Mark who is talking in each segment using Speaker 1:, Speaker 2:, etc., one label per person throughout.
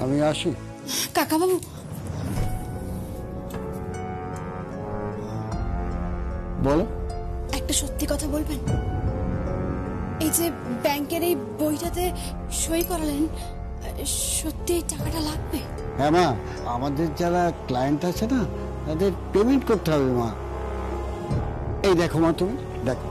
Speaker 1: আমি আসি।
Speaker 2: কাকা বাবু,
Speaker 1: বলো।
Speaker 2: একটা সত্যি কথা বলবেন? এই যে ব্যাংকের এই বইটাতে সই করালেন, সত্যি এই টাকাটা লাগবে?
Speaker 1: হ্যাঁ মা, আমাদের যারা ক্লায়েন্ট আছে না, তাদের পেমেন্ট করতে হবে মা। এই দেখো মা, তুমি দেখো।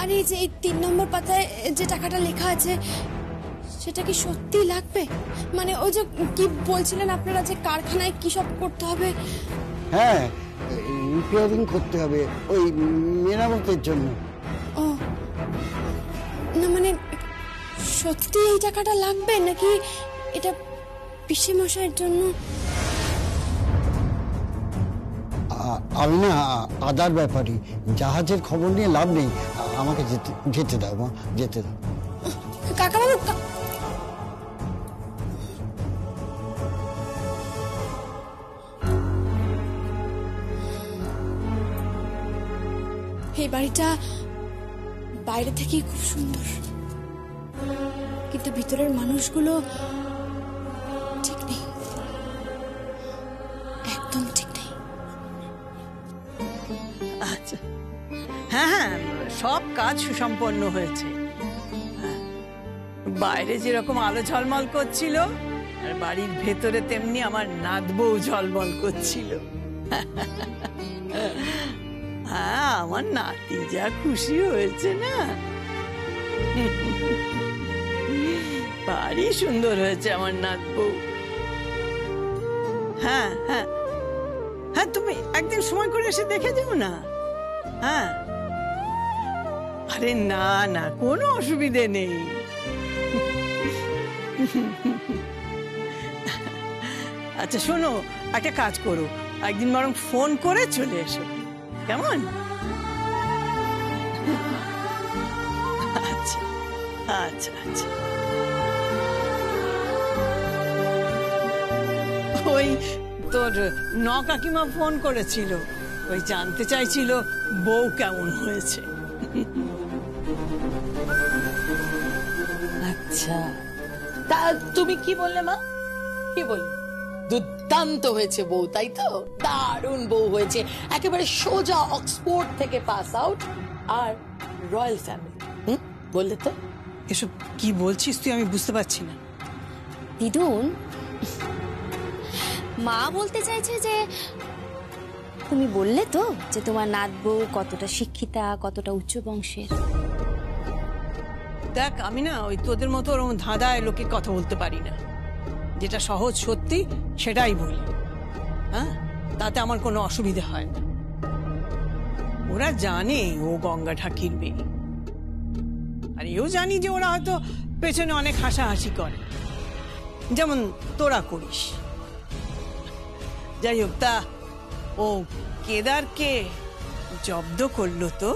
Speaker 2: আর এই যে এই 3 নম্বর পাতায় যে টাকাটা লেখা আছে, সেটা কি সত্যি লাগবে? মানে ওই যে কি বলছিলেন আপনারা, যে কারখানায় কি সব করতে হবে?
Speaker 1: হ্যাঁ, রিপেয়ারিং করতে হবে, ওই মেরামতের জন্য।
Speaker 2: ও না, মানে সত্যি এই টাকাটা লাগবে নাকি এটা পিসি মশাইয়ের জন্য?
Speaker 1: আমি না আদার ব্যাপারই, জাহাজের খবর নিয়ে লাভ নেই। আমাকে যেতে দাও মা, যেতে দাও।
Speaker 2: কাকাবাবু, এই বাড়িটা বাইরে থেকেই খুব সুন্দর, কিন্তু ভিতরের মানুষগুলো ঠিক নেই, একদম ঠিক নেই।
Speaker 3: আচ্ছা, হ্যাঁ হ্যাঁ, সব কাজ সুসম্পন্ন হয়েছে। বাইরে যেরকম আলো ঝলমল করছিল, আর বাড়ির ভেতরে তেমনি আমার নাতবউ ঝলমল করছিল। হ্যাঁ, আমার নাতি যা খুশি হয়েছে না, ভারী সুন্দর হয়েছে আমার নাতবউ। হ্যাঁ হ্যাঁ হ্যাঁ, তুমি একদিন সময় করে এসে দেখে যাও না। হ্যাঁ, আরে না না, কোনো অসুবিধে নেই। আচ্ছা শোনো, একটা কাজ করো, একদিন বরং ফোন করে চলে এসো, কেমন? আচ্ছা আচ্ছা আচ্ছা। ওই তোর কাকিমা ফোন করেছিল, ওই জানতে চাইছিল বউ কেমন হয়েছে।
Speaker 4: আচ্ছা, তা তুমি কি বললে মা? কি বললে? দুর্দান্ত হয়েছে বউ, তাই তো? দারুণ বউ হয়েছে, একেবারে সোজা অক্সফোর্ড থেকে পাস আউট, আর রয়্যাল ফ্যামিলি। বললে তো?
Speaker 3: এসব কি বলছিস তুই? আমি বুঝতে পারছি না।
Speaker 2: দিদুন, মা বলতে চাইছে যে তুমি বললে তো যে তোমার নাতবউ কতটা শিক্ষিতা, কতটা উচ্চ বংশের।
Speaker 3: দেখ, আমি না ওই তোদের মতো ওরকম ধাঁধায় লোকের কথা বলতে পারি না। যেটা সহজ সত্যি সেটাই বলি। হ্যাঁ, তাতে আমার কোনো অসুবিধা হয় না। ওরা জানে ও গঙ্গা ঠাকির মেয়ে, আর এও জানি যে ওরা হয়তো পেছনে অনেক হাসাহাসি করে, যেমন তোরা করিস। যাই হোক, তা ও কেদারকে জব্দ করলো তো?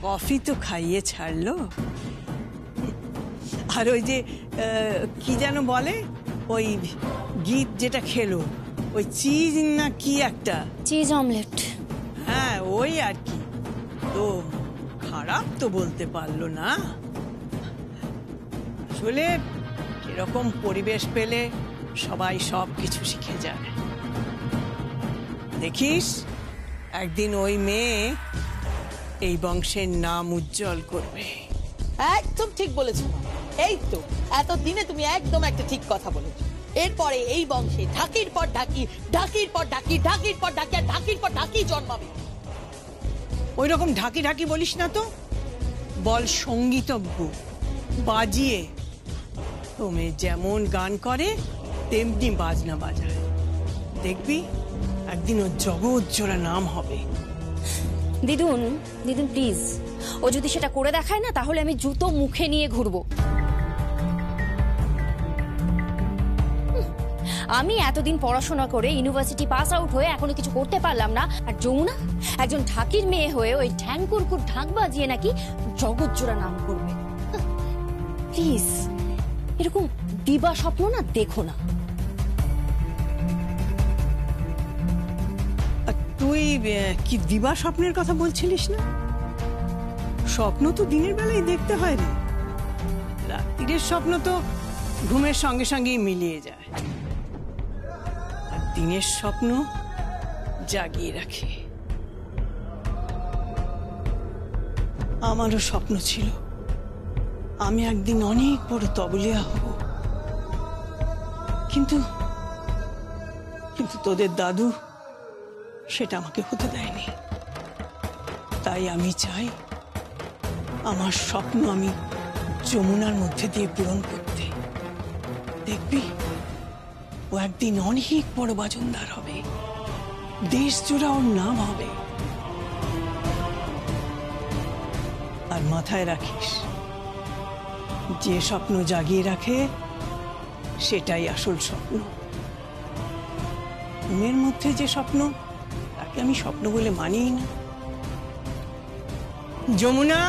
Speaker 3: কফি তো খাইয়ে ছাড়লো। আর ওই যে কি যেন বলে, ওই গীত যেটা খেলো, ওই চিজ না কি একটা,
Speaker 2: চিজ অমলেট।
Speaker 3: হ্যাঁ, ওই আর কি। তো খারাপ তো বলতে পারলো না। আসলে এরকম পরিবেশ পেলে সবাই সব কিছু শিখে যায়। দেখিস, একদিন ওই মেয়ে এই বংশের নাম উজ্জ্বল করবে।
Speaker 4: একদম ঠিক বলেছো। এই তো এতদিনে তুমি একদম একটা ঠিক কথা বলেছো। এরপরে এই বংশে ঢাকির পর ঢাকি, ঢাকির পর ঢাকি, ঢাকির পর ঢাকি, আর ঢাকির পর ঢাকি জন্মাবে।
Speaker 3: ওই রকম ঢাকি ঢাকি বলিস না তো, বল সঙ্গীতজ্ঞ, বাজিয়ে। তুমি যেমন গান করে তেমনি বাজনা বাজায়। দেখবি একদিন ওর জগৎ জোড়া নাম হবে।
Speaker 2: দিদুন, দিদুন প্লিজ, ও যদি সেটা করে দেখায় না, তাহলে আমি জুতো মুখে নিয়ে ঘুরবো। আমি এতদিন পড়াশোনা করে ইউনিভার্সিটি পাস আউট হয়ে এখনো কিছু করতে পারলাম না, আর যমুনা একজন ঢাকির মেয়ে হয়ে ওই ঠ্যাংকুরকুর ঢাক বাজিয়ে নাকি জগৎ জোড়া নাম করবে। প্লিজ এরকম দিবা স্বপ্ন না দেখো না।
Speaker 3: আর তুই কি দিবা স্বপ্নের কথা বলছিলিস না? স্বপ্ন তো দিনের বেলায় দেখতে হয় রে, রাত্রির স্বপ্ন তো ঘুমের সঙ্গে সঙ্গেই মিলিয়ে যায়, আর দিনের স্বপ্ন জাগিয়ে রাখে। আমারও স্বপ্ন ছিল আমি একদিন অনেক বড় তবলিয়া হব, কিন্তু কিন্তু তোদের দাদু সেটা আমাকে হতে দেয়নি। তাই আমি চাই আমার স্বপ্ন আমি যমুনার মধ্যে দিয়ে পূরণ করতে। দেখবি ও একদিন অনেক বড় বাজনদার হবে, দেশ জোড়া ওর নাম হবে। আর মাথায় রাখিস, যে স্বপ্ন জাগিয়ে রাখে সেটাই আসল স্বপ্ন। ঘুমের মধ্যে যে স্বপ্ন তাকে আমি স্বপ্ন বলে মানিই না। যমুনা,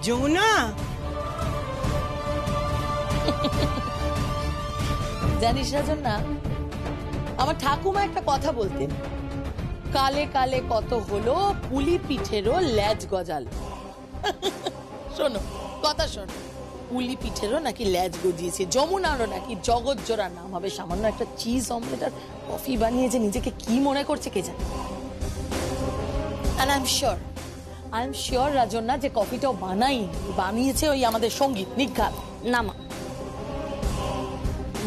Speaker 3: যমুনা,
Speaker 4: জানিস রাজন না, আমার ঠাকুমা একটা কথা বলতেন, কালে কালে কত হলো পুলি পিঠেরও ল্যাজ গজাল। শোনো কথা শোনো, পুলি পিঠেরও নাকি ল্যাজ গজিয়েছে, যমুনারও নাকি জগৎ জোড়ার নাম হবে। সামান্য একটা চিজ অমলেট আর কফি বানিয়ে যে নিজেকে কি মনে করছে কে জানে। আর আই এম শিওর রাজন না যে কফিটাও বানিয়েছে ওই আমাদের সঙ্গীত নিঘাত।
Speaker 2: না মা,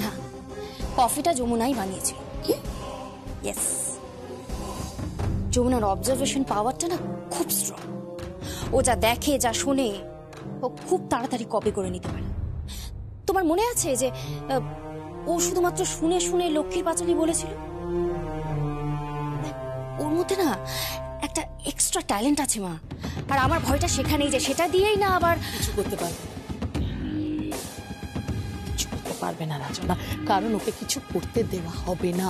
Speaker 2: না, কফিটা যমুনাই বানিয়েছে। ইয়েস, যমুনার অবজারভেশন পাওয়ারটা না খুব স্ট্রং। ও যা দেখে যা শোনে ও খুব তাড়াতাড়ি কপি করে নিতে পারে। তোমার মনে আছে যে ও শুধুমাত্র শুনে শুনে লক্ষ্মীর পাঁচালী বলেছিল? ওর মধ্যে না একটা এক্সট্রা ট্যালেন্ট আছে মা, আর আমার ভয়টা সেখানেই যে সেটা দিয়েই না আবার
Speaker 4: কিছু করতে পারবে, কিছু করতে পারবে না রাজনা, কারণ ওকে কিছু করতে দেওয়া হবে না।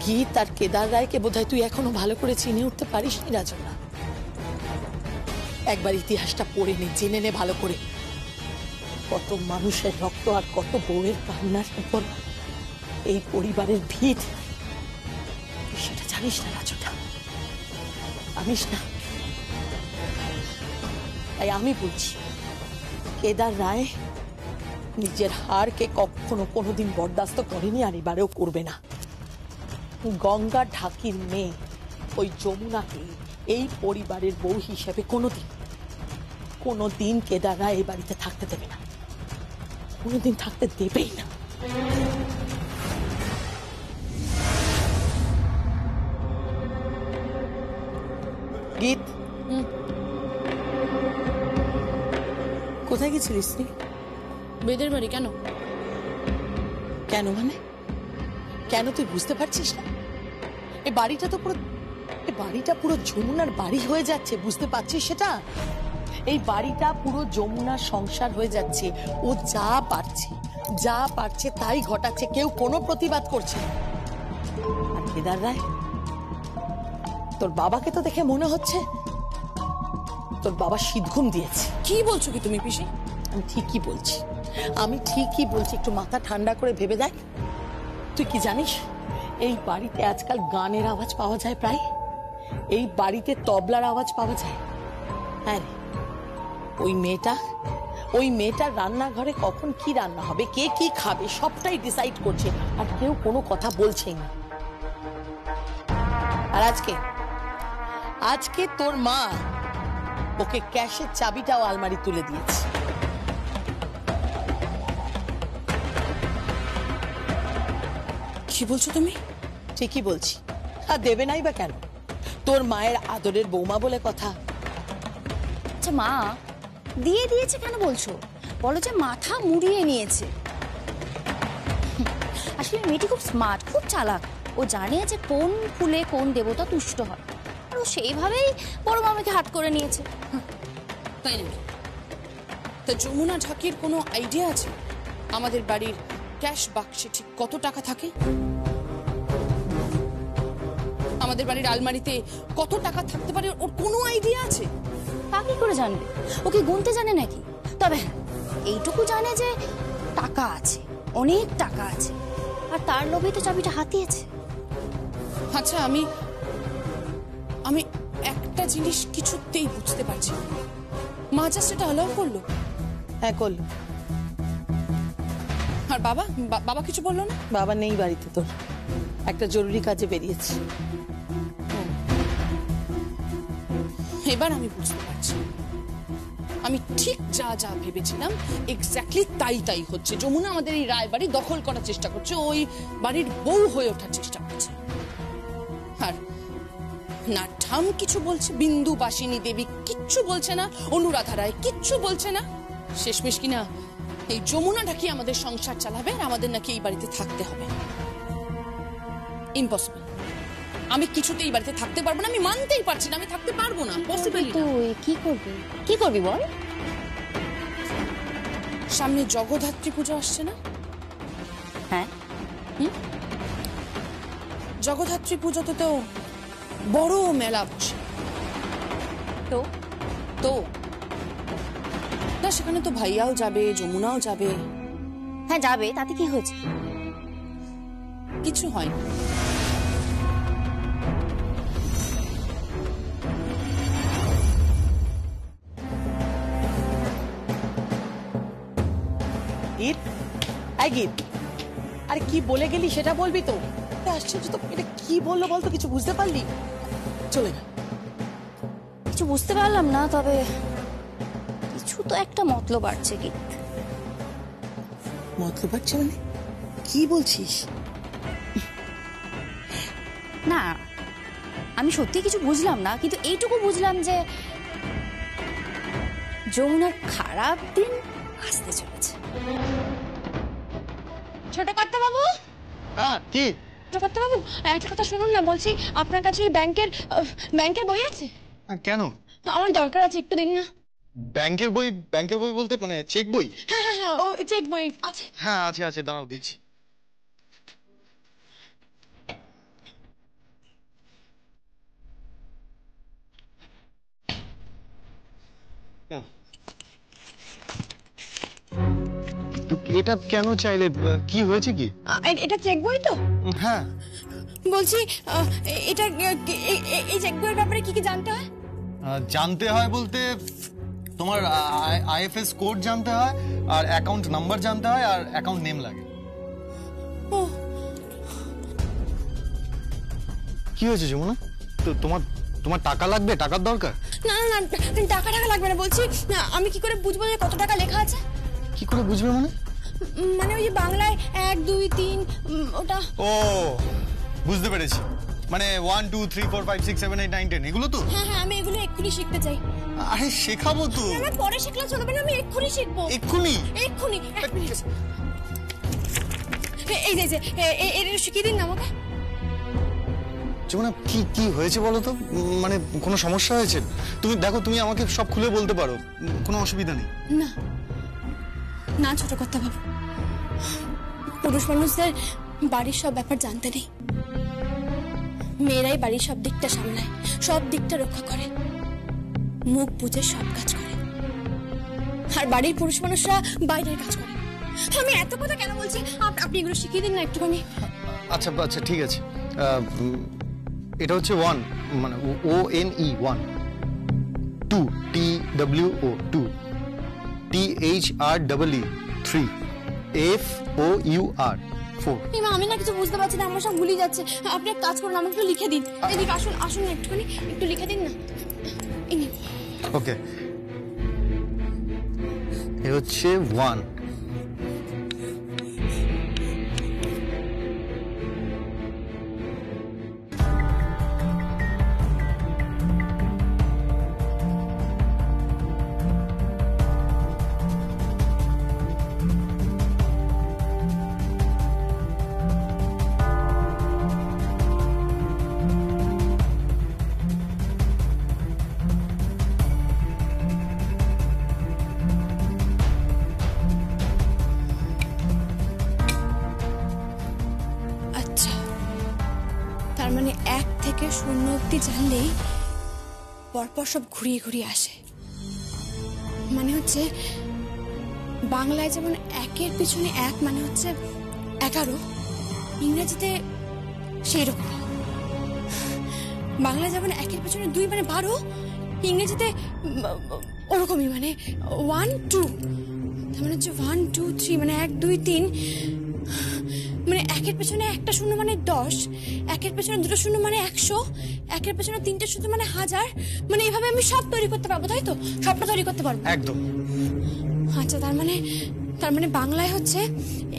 Speaker 4: গীত আর কেদার রায়কে বোধহয় তুই এখনো ভালো করে চিনে উঠতে পারিস নি রাজনা। একবার ইতিহাসটা পড়ে নে, জেনে নে ভালো করে, কত মানুষের রক্ত আর কত বউয়ের কান্নার উপর এই পরিবারের ভিত। তুই সেটা জানিস না রাজনা, জানিস না। তাই আমি বলছি, কেদার রায় নিজের হারকে কখনো কোনোদিন বরদাস্ত করেনি, আর এবারেও করবে না। গঙ্গা ঢাকির মেয়ে ওই যমুনাকে এই পরিবারের বউ হিসেবে কোনোদিন কেদার রায় এই বাড়িতে থাকতে দেবে না, কোনোদিন থাকতে দেবেই না। গীত, কোথায় গেছিলিস তুই?
Speaker 2: বেদের বাড়ি। কেন?
Speaker 4: কেন মানে? কেন তুই বুঝতে পারছিস না? এই বাড়িটা পুরো যমুনার বাড়ি হয়ে যাচ্ছে, বুঝতে পারছিস সেটা? এই বাড়িটা পুরো যমুনার সংসার হয়ে যাচ্ছে। ও যা পারছে তাই ঘটাচ্ছে, কেউ কোনো প্রতিবাদ করছে না। আর কেদার রায়, তোর বাবাকে তো দেখে মনে হচ্ছে তোর বাবা শীত ঘুম দিয়েছে।
Speaker 2: কি বলছো কি তুমি পিসি?
Speaker 4: আমি ঠিকই বলছি, একটু মাথা ঠান্ডা করে ভেবে দেখ। তুই কি জানিস এই বাড়িতে আজকাল গানের আওয়াজ পাওয়া যায় প্রায়, এই বাড়িতে তবলার আওয়াজ পাওয়া যায়। হ্যাঁ, ওই মেয়েটা রান্নাঘরে কখন কি রান্না হবে, কে কি খাবে সবটাই ডিসাইড করছে, আর কেউ কোনো কথা বলছেই না। আর আজকে তোর মা ওকে ক্যাশের চাবিটাও আলমারি তুলে দিয়েছে।
Speaker 2: কি বলছো তুমি?
Speaker 4: ঠিকই বলছি। আর দেবে নাই বা কেন? তোর মায়ের আদরের বৌমা বলে কথা।
Speaker 2: আচ্ছা মা, দিয়ে দিয়েছে কেন বলছো? বলো যে মাথা মুড়িয়ে নিয়েছে। আসলে মেয়েটি খুব স্মার্ট, খুব চালাক। ও জানে যে কোন ফুলে কোন দেবতা তুষ্ট হয়, আর ও সেইভাবেই বড় মামাকে হাত করে নিয়েছে।
Speaker 5: তাই নাকি? তা যমুনা ঢাকির কোনো আইডিয়া আছে আমাদের বাড়ির ক্যাশ বাক্সে ঠিক কত টাকা থাকে? আমাদের বাড়ির আলমারিতে কত টাকা থাকতে পারে ওর কোনো আইডিয়া আছে?
Speaker 2: তা কি করে জানবে? ও কি গুনতে জানে নাকি? তবে হ্যাঁ, এইটুকু জানে যে টাকা আছে, অনেক টাকা আছে, আর তার লোভে তো চাবিটা হাতিয়েছে।
Speaker 5: আচ্ছা, আমি আমি একটা জিনিস কিছুতেই বুঝতে পারছি না। মা জাস্ট এটা অ্যালাউ করলো,
Speaker 4: হ্যাঁ করলো।
Speaker 5: আর বাবা বাবা কিছু বললো না?
Speaker 4: বাবা নেই বাড়িতে, তোর একটা জরুরি কাজে বেরিয়েছে।
Speaker 5: এবার আমি বুঝতে পারছি, আমি ঠিক যা যা ভেবেছিলাম এক্স্যাক্টলি তাই তাই হচ্ছে। যমুনা আমাদের এই রায় বাড়ি দখল করার চেষ্টা করছে, ওই বাড়ির বউ হয়ে ওঠার চেষ্টা করছে। আর না ঠাম কিছু বলছে বিন্দু বাসিনী দেবী, কিচ্ছু বলছে না, অনুরাধা রায় কিচ্ছু বলছে না। শেষমেশ কিনা এই যমুনা নাকি আমাদের সংসার চালাবে, আর আমাদের নাকি এই বাড়িতে থাকতে হবে। ইম্পসিবল, আমি কিছুতেই বাড়িতে থাকতে পারবো না, আমি মানতেই পারছি না, আমি থাকতে পারবো না, পসিবল।
Speaker 2: তুই কি করবি? কি করবি বল?
Speaker 5: সামনে জগদ্ধাত্রী পুজো আসছে না?
Speaker 2: হ্যাঁ,
Speaker 5: জগদ্ধাত্রী পুজোতে তো বড় মেলা বসে,
Speaker 2: তো
Speaker 5: তো না সেখানে তো ভাইয়াও যাবে, যমুনাও যাবে।
Speaker 2: হ্যাঁ যাবে, তাতে কি হয়েছে?
Speaker 5: কিছু হয়নি।
Speaker 4: গীত, এই গীত, আরে কি বলে গেলি সেটা বলবি তো। আশ্চর্য তো, এটা কি বললো বলতো, কিছু বুঝতে পারলি? চলে যা।
Speaker 2: কিছু বুঝতে পারলাম না, তবে কিছু তো একটা মতলব আছে কি।
Speaker 4: মতলব পাচ্ছে মানে? কি বলছিস?
Speaker 2: না, আমি সত্যি কিছু বুঝলাম না, কিন্তু এইটুকু বুঝলাম যে যমুনার খারাপ দিন আসতে চলেছে।
Speaker 6: ছোট কর্তা বাবু,
Speaker 1: কি
Speaker 6: ছোট কর্তা বাবু, একটা কথা শুনুন না, বলছি আপনার কাছে ওই ব্যাংকের বই আছে?
Speaker 7: কেন?
Speaker 6: আমার দরকার আছে, একটু দিন না।
Speaker 7: ব্যাংকের বই বলতে মানে চেক বই?
Speaker 6: হ্যাঁ হ্যাঁ হ্যাঁ, ও চেক বই আছে।
Speaker 7: হ্যাঁ আছে আছে, দাঁড়াও দিচ্ছি। এটা কেন চাইলে? কি হয়েছে কি?
Speaker 6: এটা চেক বই তো?
Speaker 7: হ্যাঁ।
Speaker 6: বলছি এটা এই চেক বইয়ের ব্যাপারে কি কি জানতে হয়?
Speaker 7: জানতে হয় বলতে তোমার আইএফএস কোড জানতে হয়, আর অ্যাকাউন্ট নাম্বার জানতে হয়, আর অ্যাকাউন্ট নেম লাগে। কি হয়েছে যমুনা? তো তোমার টাকা লাগবে, টাকার দরকার?
Speaker 6: না না না, টাকা লাগবে না। বলছি আমি কি করে বুঝবো যে কত টাকা লেখা আছে?
Speaker 7: কি করে বুঝবে মানে?
Speaker 6: মানে ওই যে বাংলায় 1 2 3 ওটা।
Speaker 7: ও বুঝতে পেরেছি, মানে 1 2 3 4 5 6 7 8 9 10 এগুলো তো?
Speaker 6: হ্যাঁ হ্যাঁ, আমি এগুলো এক্ষুনি শিখতে চাই।
Speaker 7: আরে শেখাবো তো।
Speaker 6: না, পরে শিখলে চলবে না, আমি এক্ষুনি শিখবো।
Speaker 7: এক্ষুনি?
Speaker 6: এক্ষুনি, এক মিনিট। এই যে এটা শিখিয়ে দিন না আমাকে।
Speaker 7: যমুনা কি হয়েছে বলো তো? মানে কোনো সমস্যা হয়েছে? তুমি দেখো, তুমি আমাকে সব খুলে বলতে পারো, কোনো অসুবিধা নেই।
Speaker 6: না না ছোট কর্তা বাবু, পুরুষ মানুষদের বাড়ির সব ব্যাপার জানতে নেই। মেয়েরাই বাড়ির সব দিকটা সামলায়, সব দিকটা রক্ষা করে, মুখ বুঝে সব কাজ করে, আর বাড়ির পুরুষ মানুষরা বাইরের কাজ করে। আমি এত কথা কেন বলছি, আপনি এগুলো শিখিয়ে দিন না একটুখানি।
Speaker 7: আচ্ছা আচ্ছা ঠিক আছে। এটা হচ্ছে 1, মানে ONE 1, 2 TWO 2, THREE 3, FOUR 4।
Speaker 6: আমি না কিছু বুঝতে পারছি না, আমার সব ভুলে যাচ্ছে। আপনি এক কাজ করুন, আমাকে একটু লিখে দিন। এদিকে আসুন না একটুখানি, একটু লিখে দিন না।
Speaker 7: ওকে, এ হচ্ছে 1।
Speaker 6: তার মানে 1 থেকে 0 অব্দি জানলেই পরপর সব ঘুরিয়ে ঘুরিয়ে আসে। মানে হচ্ছে বাংলায় যেমন একের পিছনে এক মানে হচ্ছে 11, ইংরেজিতে সেই রকম। বাংলায় যেমন একের পিছনে 2 মানে 12, ইংরেজিতে ওরকমই মানে 1 2, তার মানে হচ্ছে 1 2 3 মানে 1 2 3, মানে একের পেছনে একটা শূন্য মানে 10, একের পেছনে 2টো শূন্য মানে 100, একের পেছনে 3টে শূন্য মানে 1000, মানে এইভাবে আমি সব তৈরি করতে পারবো, তাই তো? সবটা তৈরি করতে পারবো
Speaker 7: একদম।
Speaker 6: আচ্ছা, তার মানে বাংলায় হচ্ছে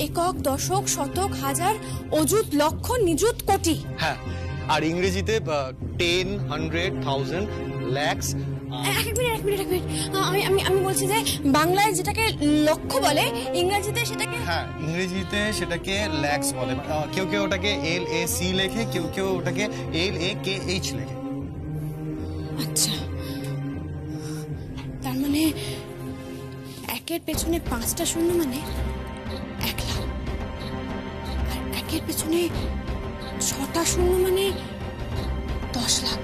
Speaker 6: একক, দশক, শতক, হাজার, অযুত, লক্ষ, নিযুত, কোটি।
Speaker 7: হ্যাঁ, আর ইংরেজিতে 10, 100, 1000, lakhs।
Speaker 6: এক মিনিট আমি বলছি যে বাংলায় যেটাকে লক্ষ বলে, ইংরেজিতে সেটাকে
Speaker 7: হ্যাঁ, ইংরেজিতে সেটাকে ল্যাক্স বলে। কেউ কেউ ওটাকে LAC লেখে, কেউ কেউ ওটাকে LAKH লেখে।
Speaker 6: আচ্ছা, তার মানে একের পেছনে 5টা শূন্য মানে 1 লাখ, আর একের পেছনে 6টা শূন্য মানে 10 লাখ।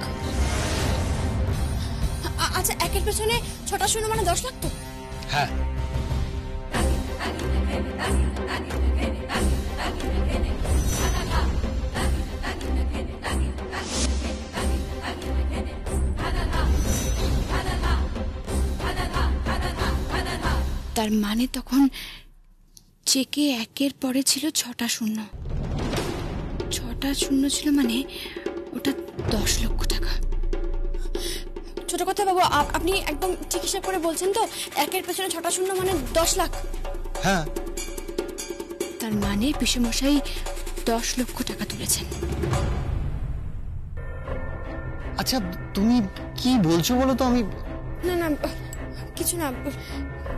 Speaker 6: আচ্ছা, একের পেছনে 6টা শূন্য মানে 10 লাখ তো?
Speaker 7: হ্যাঁ।
Speaker 6: তার মানে তখন চেকে একের পরে ছিল 6টা শূন্য, 6টা শূন্য ছিল মানে ওটা 10 লক্ষ টাকা। ছোট কথা বাবু, আপনি একদম ঠিক হিসাব করে বলছেন তো? একের পেছনে 6টা শূন্য মানে 10 লাখ।
Speaker 7: হ্যাঁ,
Speaker 6: তার মানে পিসেমশাই 10 লক্ষ টাকা তুলেছেন।
Speaker 7: আচ্ছা তুমি কি বলছো বলো তো? আমি
Speaker 6: না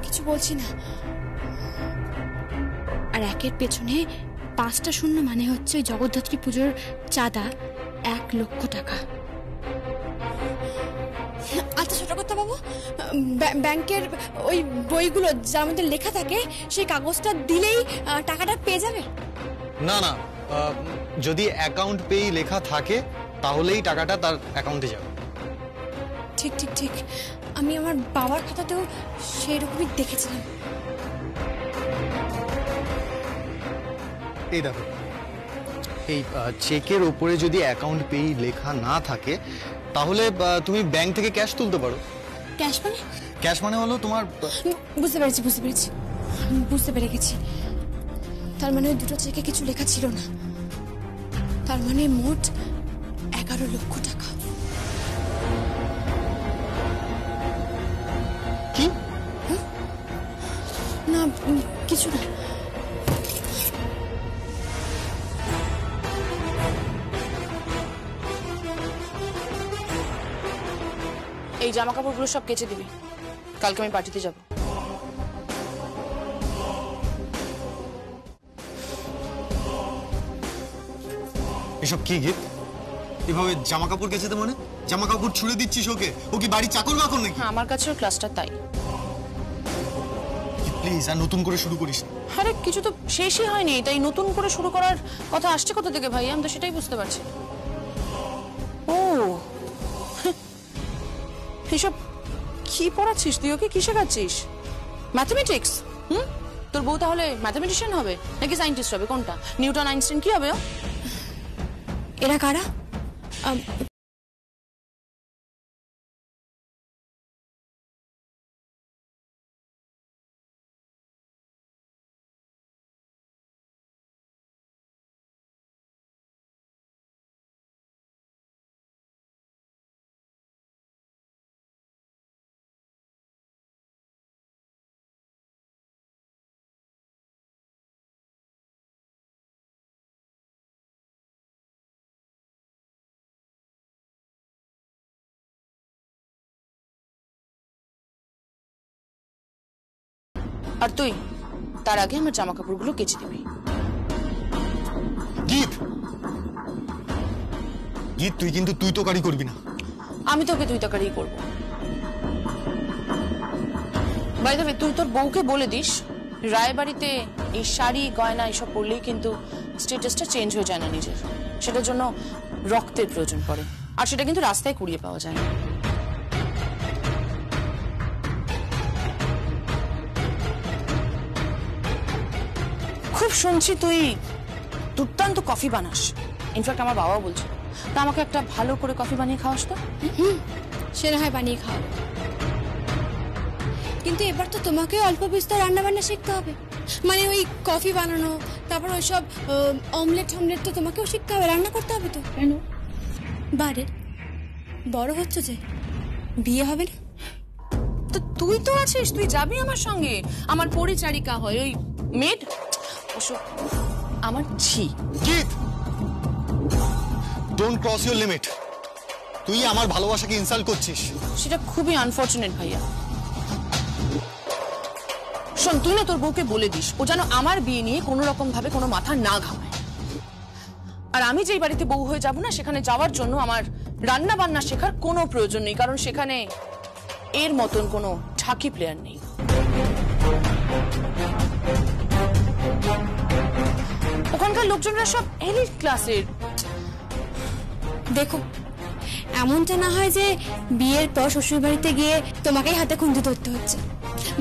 Speaker 6: কিছু বলছি না। আর একের পেছনে 5টা শূন্য মানে হচ্ছে ওই জগদ্ধাত্রী পুজোর চাঁদা 1 লক্ষ টাকা। আচ্ছা ছোট কথা বাবু, ব্যাংকের ওই বইগুলো যার মধ্যে লেখা থাকে সেই কাগজটা দিলেই টাকাটা পেয়ে যাবে?
Speaker 7: না, যদি অ্যাকাউন্ট পেই লেখা থাকে তাহলেই টাকাটা তার অ্যাকাউন্টে যাবে।
Speaker 6: ঠিক, আমি আমার বাবার খাতাতেও সেই রকমই দেখেছিলাম।
Speaker 7: এই দেখো, এই চেকের ওপরে যদি অ্যাকাউন্ট পেই লেখা না থাকে তাহলে তুমি ব্যাংক থেকে ক্যাশ তুলতে পারো।
Speaker 6: ক্যাশ মানে?
Speaker 7: ক্যাশ মানে হলো তোমার
Speaker 6: বুঝতে পেরেছি, বুঝতে পেরে গেছি। তার মানে ওই দুটো চেকে কিছু লেখা ছিল না, তার মানে মোট 11 লক্ষ টাকা।
Speaker 7: কি?
Speaker 6: না কিছু না।
Speaker 5: এই জামা কাপড়গুলো সব কেচে দিবি, কালকে আমি পার্টিতে যাব।
Speaker 7: এসব কি গীত? এভাবে জামা কাপড় কেচে দে মানে? জামা কাপড় ছুড়ে দিচ্ছিস ওকে? ও কি বাড়ি চাকর বাকর নাকি?
Speaker 5: আমার কাছেও ক্লাসটা তাই।
Speaker 7: প্লিজ আর নতুন করে শুরু করিস না।
Speaker 5: আরে কিছু তো শেষই হয়নি, তাই নতুন করে শুরু করার কথা আসছে কোথা থেকে ভাই? আমি তো সেটাই বুঝতে পারছি। ও এসব কি পড়াচ্ছিস তুই ওকে? কি শেখাচ্ছিস? ম্যাথমেটিক্স? তোর বউ তাহলে ম্যাথমেটিশিয়ান হবে নাকি সায়েন্টিস্ট হবে? কোনটা? নিউটন, আইনস্টাইন কি হবে ও?
Speaker 6: এরা কারা?
Speaker 5: আর তুই তার আগে আমার জামা কাপড়গুলো কেচে দিবি।
Speaker 7: গীত, তুই কিন্তু তুই তোকারি করবি না।
Speaker 5: আমি তোকে তুই তাকারি করবো। বাই দ্য ওয়ে, তুই তোর বউকে বলে দিস রায়বাড়িতে এই শাড়ি গয়না এসব পরলেই কিন্তু স্ট্যাটাসটা চেঞ্জ হয়ে যায় না নিজের, সেটার জন্য রক্তের প্রয়োজন পড়ে, আর সেটা কিন্তু রাস্তায় কুড়িয়ে পাওয়া যায় না। খুব শুনছি তুই দুর্দান্ত কফি বানাস। ইনফ্যাক্ট আমার বাবাও বলছে, তা আমাকে একটা ভালো করে কফি বানিয়ে খাওয়াস তো।
Speaker 6: সে না হয় বানিয়ে খাওয়াবে, কিন্তু এবার তো তোমাকে অল্প বিস্তর রান্না বান্না শিখতে হবে। মানে ওই কফি বানানো, তারপর ওইসব অমলেট টমলেট তো তোমাকেও শিখতে হবে, রান্না করতে হবে তো।
Speaker 5: কেন?
Speaker 6: বারে বড় হচ্ছে যে, বিয়ে হবে না?
Speaker 5: তো তুই তো আছিস, তুই যাবি আমার সঙ্গে, আমার পরিচারিকা হয় ওই মেড। আমার ঝি।
Speaker 7: Jeet, don't cross your limit. তুই আমার ভালোবাসাকে ইনসাল্ট করছিস।
Speaker 5: সেটা খুবই আনফরচুনেট ভাইয়া। শোন, তুই না তোর বউকে বলে দিস ও যেন আমার বিয়ে নিয়ে কোনো রকম ভাবে কোনো মাথা না ঘামায়। আর আমি যেই বাড়িতে বউ হয়ে যাব না, সেখানে যাওয়ার জন্য আমার রান্না বান্না শেখার কোনো প্রয়োজন নেই, কারণ সেখানে এর মতন কোনো ঠাকি প্লেয়ার নেই। ওখানকার লোকজনরা সব এলিট ক্লাসের।
Speaker 6: দেখো, এমনটা না হয় যে বিয়ের পর শ্বশুর বাড়িতে গিয়ে তোমাকেই হাতে খুন্তি ধরতে হচ্ছে,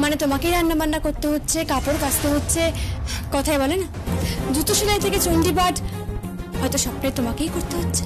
Speaker 6: মানে তোমাকেই রান্না বান্না করতে হচ্ছে, কাপড় কাচতে হচ্ছে। কথায় বলে না, জুতো সেলাই থেকে চণ্ডীপাঠ, হয়তো সবটাই তোমাকেই করতে হচ্ছে।